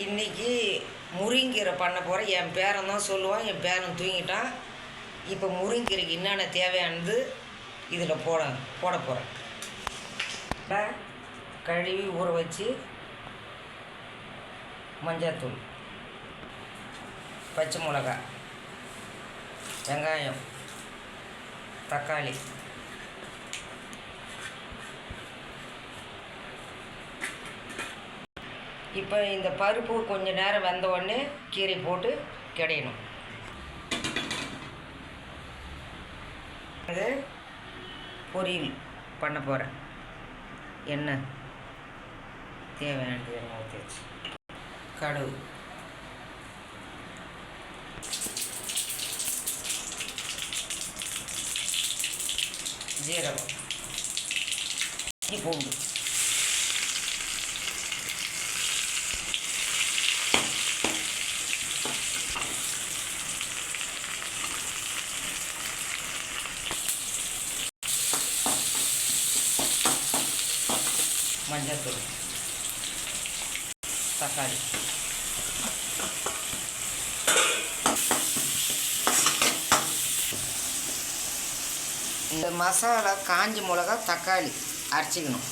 இன்றைக்கி முருங்கீரை பண்ண போகிறேன். என் பேரன் தான் சொல்லுவான், என் பேரன் தூங்கிட்டான். இப்போ முருங்கீரைக்கு என்னென்ன தேவையானது இதில் போட போகிறேன். கழுவி ஊற வச்சு மஞ்சள்தூள், பச்சை மிளகாய், வெங்காயம், தக்காளி, இப்போ இந்த பருப்பு கொஞ்சம் நேரம் வெந்த உடனே கீரை போட்டு கிடையணும். அது பொரியல் பண்ண போகிறேன். எண்ணெய் தேவையானது எண்ணெய் ஊற்றிச்சு, கடுகு, ஜீரகம், இஞ்சி பூண்டு, மஞ்சள்தூள், தக்காளி, இந்த மசாலா காஞ்ச மிளகா, தக்காளி அரைச்சிக்கணும்.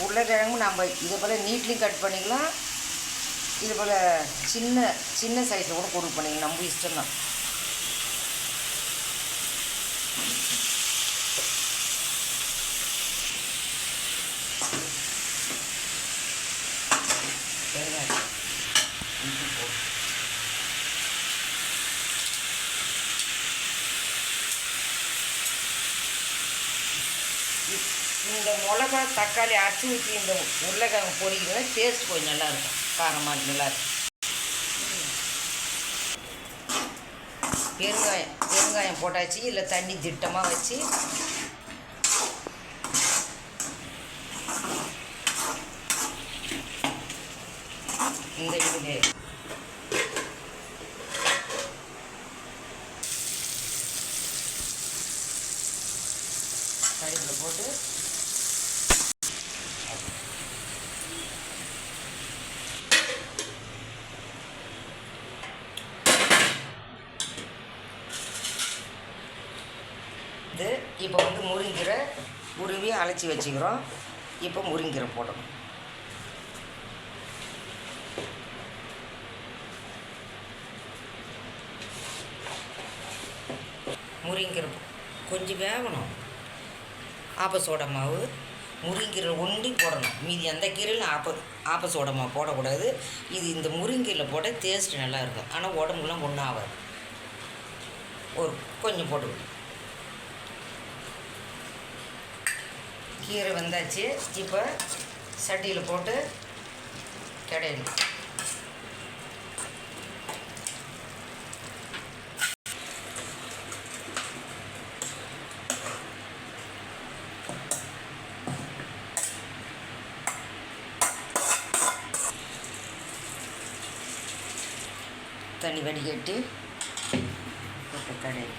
உருளைக்கிழங்கு நம்ம இதே போல் நீட்லேயும் கட் பண்ணிக்கலாம், இது போல் சின்ன சைஸில் கூட கொடுக்க பண்ணிக்கலாம், நம்ம இஷ்டம்தான். இந்த மிளகா தக்காளி அரைச்சி ஊற்றி இந்த உருளைக்கிழங்கு பொரிக்கிறது டேஸ்ட் கொஞ்சம் நல்லாயிருக்கும், காரமாக நல்லாயிருக்கும். பெருங்காயம் போட்டாச்சு. இல்லை தண்ணி திட்டமாக வச்சு இந்த இதுலே கறிவேப்பிலை போட்டு இது இப்போ முருங்கீரை உருவி அழைச்சி வச்சுக்கிறோம். இப்போ முருங்கீரை போடணும். முருங்கீரை கொஞ்சம் வேகணும். ஆப்பசோடா மாவு முருங்கீரை ஒண்டி போடணும். மீதி அந்த கீரையில் ஆப்பசோடா மாவு போடக்கூடாது. இது இந்த முருங்கீரையில் போட டேஸ்ட் நல்லா இருக்கும். ஆனால் உடம்புலாம் ஒன்றும் ஆகாது. ஒரு கொஞ்சம் போட்டுக்கணும். கீரை வந்தாச்சு. இப்போ சட்டியில் போட்டு கிடையணும். தண்ணி வடிகட்டி போட்டு கிடையாது.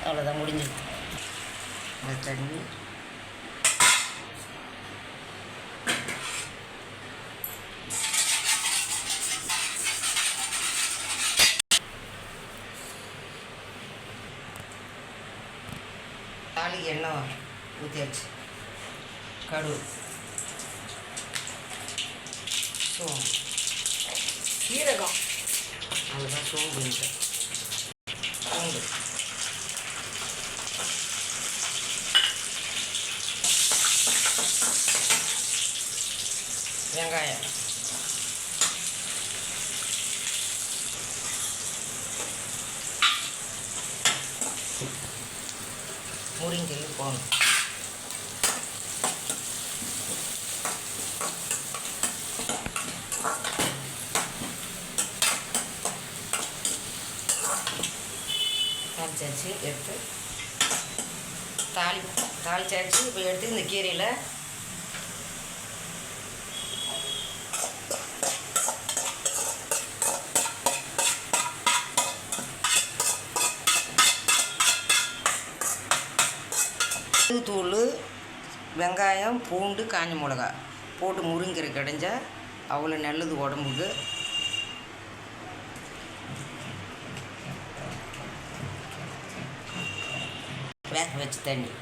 அவ்வளோதான், முடிஞ்சிருக்கு. இந்த தண்ணி தாளிக்கு எண்ணெய் ஊற்றியாச்சு. கடுகு, சோம்பு, சீரகம், அதுதான் சோம்பு, பூண்டு, வெங்காயம், முருங்கீரை போடணும். தாளிச்சாச்சு. இப்போ எடுத்து இந்த கீரையில் தூள், வெங்காயம், பூண்டு, காஞ்ச மிளகா போட்டு முருங்கீரை கடைஞ்சா அவ்வளோ நல்லது உடம்புக்கு. வேக வச்சு தண்ணி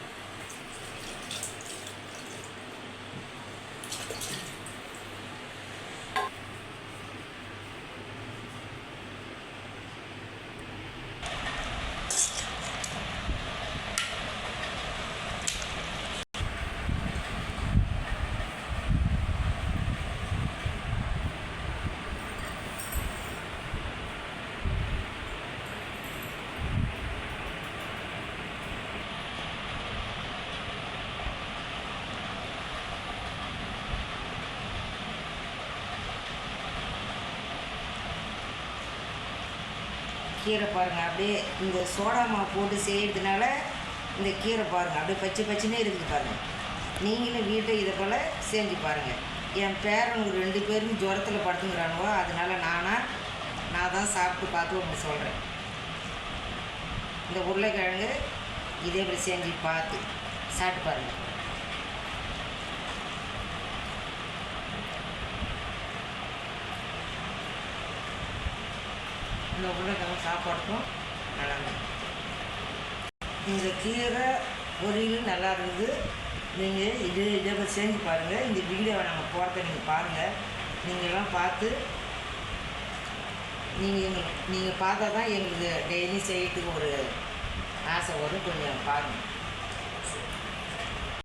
கீரை பாருங்கள். அப்படியே இந்த சோடா மாவு போட்டு செய்கிறதுனால இந்த கீரை பாருங்கள் அப்படியே பச்சை பச்சைனே இருக்குது பாருங்கள். நீங்களும் வீட்டை இதை போல் செஞ்சு பாருங்கள். என் பேரனுக்கு 2 பேரும் ஜுரத்தில் படுத்துங்கிறானுவோ, அதனால் நான் தான் சாப்பிட்டு பார்த்து உங்களுக்கு சொல்கிறேன். இந்த உருளைக்கிழங்கு இதே போல் செஞ்சு பார்த்து சாப்பிட்டு பாருங்கள். இந்த உருளைக்கிழங்கு சாப்பாட்டுக்கும் நல்லா இருக்குது. இந்த கீரை பொரியல் நல்லா இருக்குது. நீங்கள் இதே போல் செஞ்சு பாருங்கள். இந்த வீடியோவை நம்ம போகிறத நீங்கள் பாருங்கள். நீங்கள்லாம் பார்த்து நீங்கள் பார்த்தா தான் எங்களுக்கு டெய்லி செய்யறதுக்கு ஒரு ஆசை வரும். கொஞ்சம் பாருங்கள்.